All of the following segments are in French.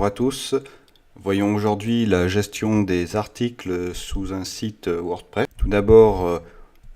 Bonjour à tous. Voyons aujourd'hui la gestion des articles sous un site WordPress. Tout d'abord,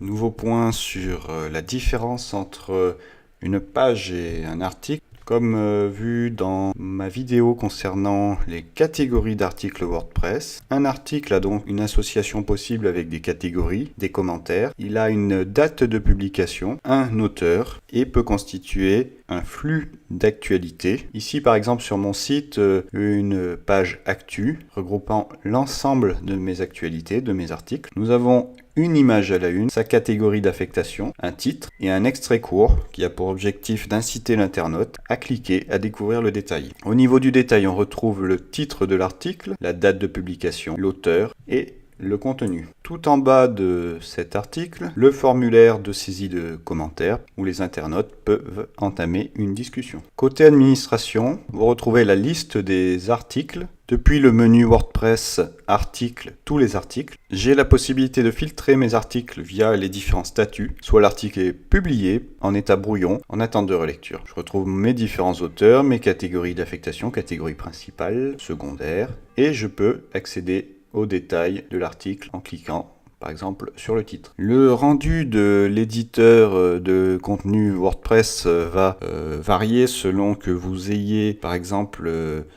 nouveau point sur la différence entre une page et un article. Comme vu dans ma vidéo concernant les catégories d'articles WordPress, un article a donc une association possible avec des catégories, des commentaires. Il a une date de publication, un auteur et peut constituer un flux d'actualité. Ici par exemple sur mon site, une page actu regroupant l'ensemble de mes actualités, de mes articles. Nous avons une image à la une, sa catégorie d'affectation, un titre et un extrait court qui a pour objectif d'inciter l'internaute à cliquer, à découvrir le détail. Au niveau du détail, on retrouve le titre de l'article, la date de publication, l'auteur et le contenu. Tout en bas de cet article, le formulaire de saisie de commentaires où les internautes peuvent entamer une discussion. Côté administration, vous retrouvez la liste des articles. Depuis le menu WordPress Articles, tous les articles, j'ai la possibilité de filtrer mes articles via les différents statuts. Soit l'article est publié en état brouillon, en attente de relecture. Je retrouve mes différents auteurs, mes catégories d'affectation, catégorie principale, secondaire, et je peux accéder aux détails de l'article en cliquant par exemple sur le titre. Le rendu de l'éditeur de contenu WordPress va varier selon que vous ayez par exemple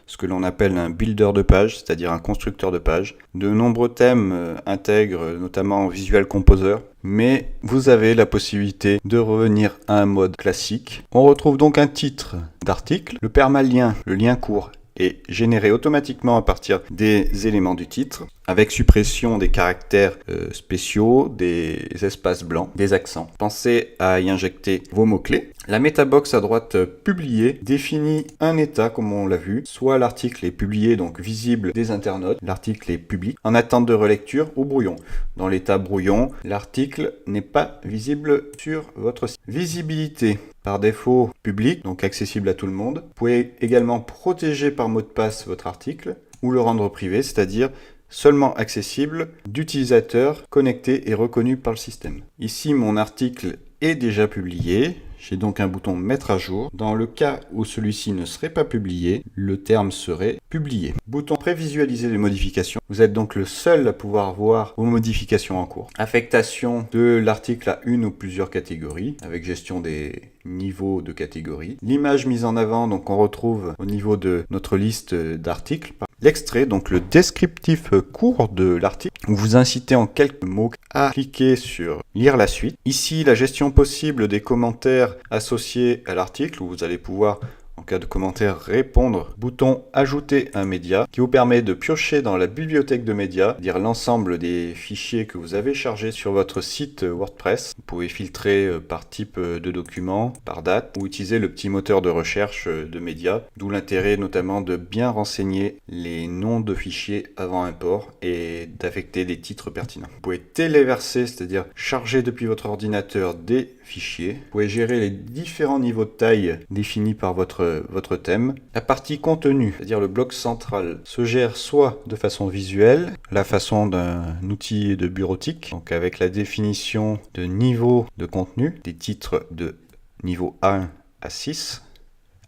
ce que l'on appelle un builder de page, c'est-à-dire un constructeur de page. De nombreux thèmes intègrent notamment Visual Composer, mais vous avez la possibilité de revenir à un mode classique. On retrouve donc un titre d'article, le permalien, le lien court, est généré automatiquement à partir des éléments du titre, avec suppression des caractères spéciaux, des espaces blancs, des accents. Pensez à y injecter vos mots-clés. La metabox à droite publiée définit un état, comme on l'a vu, soit l'article est publié, donc visible des internautes, l'article est public, en attente de relecture ou brouillon. Dans l'état brouillon, l'article n'est pas visible sur votre site. Visibilité. Par défaut public, donc accessible à tout le monde. Vous pouvez également protéger par mot de passe votre article ou le rendre privé, c'est-à-dire seulement accessible d'utilisateurs connectés et reconnus par le système. Ici, mon article est déjà publié. J'ai donc un bouton mettre à jour. Dans le cas où celui-ci ne serait pas publié, le terme serait publié. Bouton prévisualiser les modifications. Vous êtes donc le seul à pouvoir voir vos modifications en cours. Affectation de l'article à une ou plusieurs catégories, avec gestion des niveaux de catégories. L'image mise en avant, donc on retrouve au niveau de notre liste d'articles. L'extrait, donc le descriptif court de l'article, vous incitez en quelques mots à cliquer sur lire la suite. Ici, la gestion possible des commentaires associés à l'article, où vous allez pouvoir, en cas de commentaire, répondre. Bouton ajouter un média qui vous permet de piocher dans la bibliothèque de médias, c'est-à-dire l'ensemble des fichiers que vous avez chargés sur votre site WordPress. Vous pouvez filtrer par type de document, par date, ou utiliser le petit moteur de recherche de médias, d'où l'intérêt notamment de bien renseigner les noms de fichiers avant import et d'affecter des titres pertinents. Vous pouvez téléverser, c'est-à-dire charger depuis votre ordinateur des fichiers. Vous pouvez gérer les différents niveaux de taille définis par votre thème. La partie contenu, c'est-à-dire le bloc central, se gère soit de façon visuelle, la façon d'un outil de bureautique, donc avec la définition de niveau de contenu, des titres de niveau A1 à 6,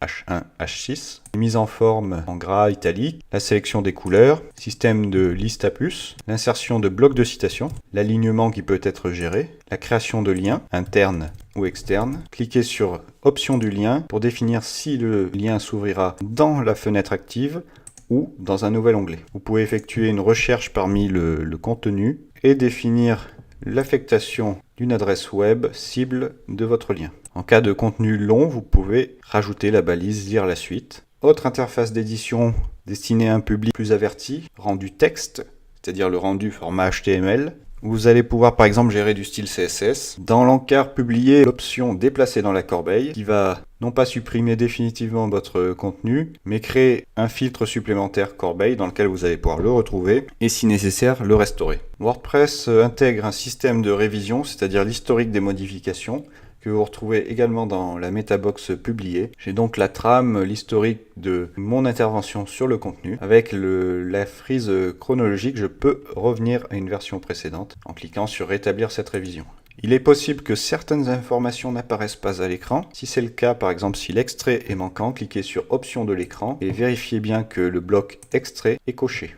H1, H6, mise en forme en gras italique, la sélection des couleurs, système de liste à plus, l'insertion de blocs de citation, l'alignement qui peut être géré, la création de liens internes ou externes. Cliquez sur option du lien pour définir si le lien s'ouvrira dans la fenêtre active ou dans un nouvel onglet. Vous pouvez effectuer une recherche parmi le contenu et définir l'affectation d'une adresse web cible de votre lien. En cas de contenu long, vous pouvez rajouter la balise lire la suite. Autre interface d'édition destinée à un public plus averti, rendu texte, c'est-à-dire le rendu format HTML. Vous allez pouvoir par exemple gérer du style CSS. Dans l'encart publié, l'option déplacer dans la corbeille qui va non pas supprimer définitivement votre contenu, mais créer un filtre supplémentaire corbeille dans lequel vous allez pouvoir le retrouver et si nécessaire le restaurer. WordPress intègre un système de révision, c'est-à-dire l'historique des modifications, que vous retrouvez également dans la metabox publiée. J'ai donc la trame, l'historique de mon intervention sur le contenu. Avec la frise chronologique, je peux revenir à une version précédente en cliquant sur rétablir cette révision. Il est possible que certaines informations n'apparaissent pas à l'écran. Si c'est le cas, par exemple si l'extrait est manquant, cliquez sur Options de l'écran et vérifiez bien que le bloc Extrait est coché.